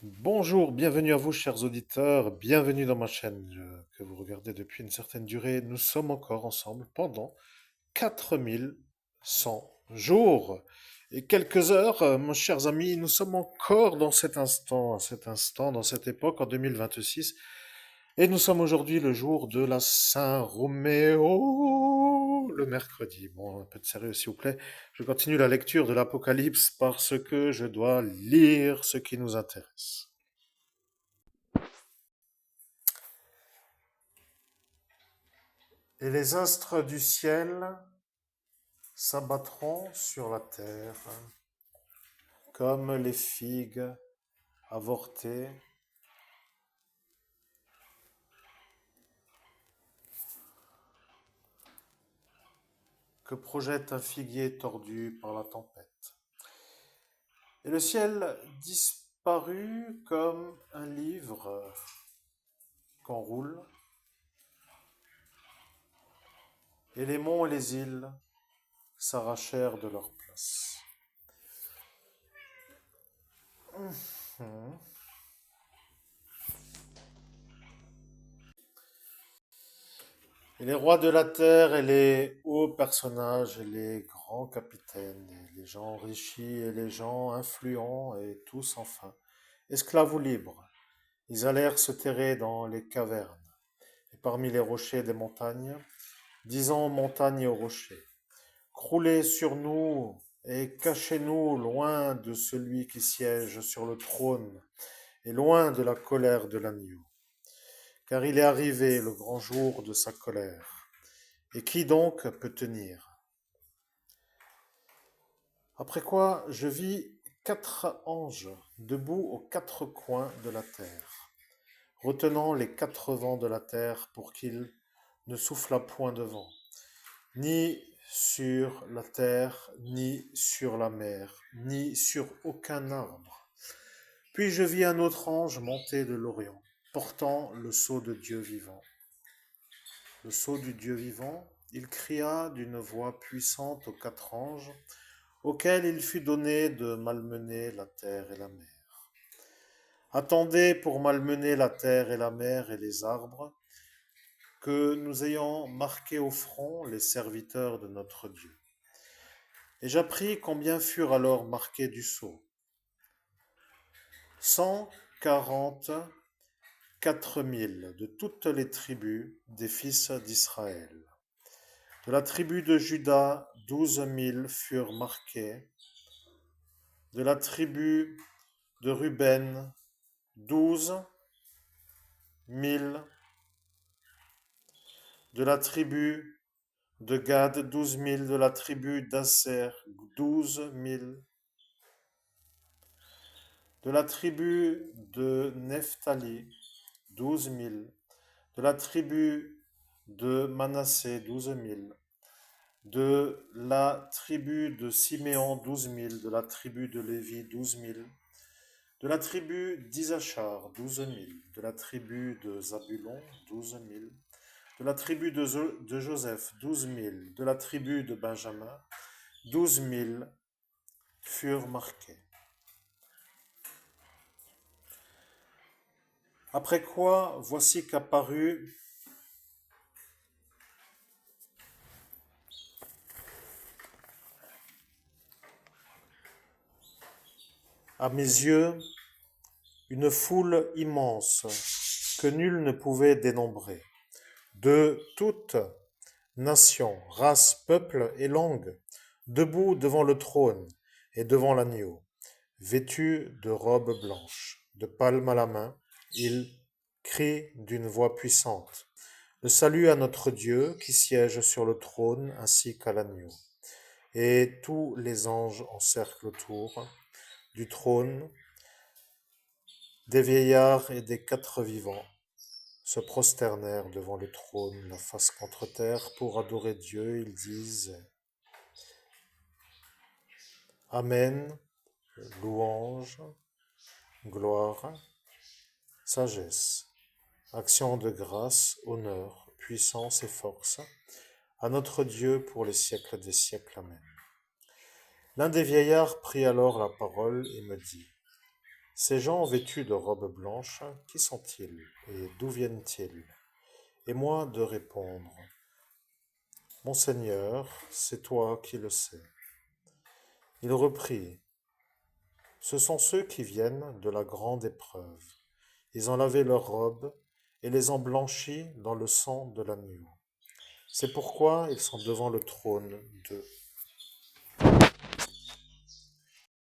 Bonjour, bienvenue à vous, chers auditeurs, bienvenue dans ma chaîne que vous regardez depuis une certaine durée. Nous sommes encore ensemble pendant 4100 jours et quelques heures, mes chers amis. Nous sommes encore dans cet instant, dans cette époque, en 2026. Et nous sommes aujourd'hui le jour de la Saint-Roméo, le mercredi. Bon, un peu de sérieux, s'il vous plaît. Je continue la lecture de l'Apocalypse parce que je dois lire ce qui nous intéresse. Et les astres du ciel s'abattront sur la terre comme les figues avortées que projette un figuier tordu par la tempête. Et le ciel disparut comme un livre qu'on roule, et les monts et les îles s'arrachèrent de leur place. Mhm. Et les rois de la terre et les hauts personnages et les grands capitaines et les gens enrichis et les gens influents et tous enfin, esclaves ou libres, ils allèrent se terrer dans les cavernes et parmi les rochers des montagnes, disant aux montagnes et aux rochers, croulez sur nous et cachez-nous loin de celui qui siège sur le trône et loin de la colère de l'agneau. Car il est arrivé le grand jour de sa colère. Et qui donc peut tenir? Après quoi, je vis 4 anges debout aux 4 coins de la terre, retenant les 4 vents de la terre pour qu'il ne soufflât point de vent, ni sur la terre, ni sur la mer, ni sur aucun arbre. Puis je vis un autre ange monter de l'Orient, portant le sceau de Dieu vivant. Le sceau du Dieu vivant, il cria d'une voix puissante aux 4 anges, auxquels il fut donné de malmener la terre et la mer. Attendez pour malmener la terre et la mer et les arbres, que nous ayons marqué au front les serviteurs de notre Dieu. Et j'appris combien furent alors marqués du sceau. 144 000 de toutes les tribus des fils d'Israël. De la tribu de Juda, 12 000 furent marqués. De la tribu de Ruben, 12 000. De la tribu de Gad, 12 000. De la tribu d'Asser, 12 000. De la tribu de Nephtali, 12 000. De la tribu de Manassé, 12 000. De la tribu de Siméon, 12 000. De la tribu de Lévi, 12 000. De la tribu d'Isachar, 12 000. De la tribu de Zabulon, 12 000. De la tribu de Joseph, 12 000. De la tribu de Benjamin, 12 000 furent marqués. Après quoi, voici qu'apparut à mes yeux une foule immense que nul ne pouvait dénombrer, de toutes nations, races, peuples et langues, debout devant le trône et devant l'agneau, vêtus de robes blanches, de palmes à la main, ils crient d'une voix puissante, le salut à notre Dieu qui siège sur le trône ainsi qu'à l'agneau. Et tous les anges encerclent autour du trône, des vieillards et des 4 vivants se prosternèrent devant le trône, la face contre terre, pour adorer Dieu. Ils disent Amen, louange, gloire, sagesse, action de grâce, honneur, puissance et force à notre Dieu pour les siècles des siècles. Amen. L'un des vieillards prit alors la parole et me dit Ces gens vêtus de robes blanches, qui sont-ils et d'où viennent-ils? Et moi de répondre, Mon Seigneur, c'est toi qui le sais. Il reprit, Ce sont ceux qui viennent de la grande épreuve. Ils ont lavé leurs robes et les ont blanchies dans le sang de l'agneau. C'est pourquoi ils sont devant le trône de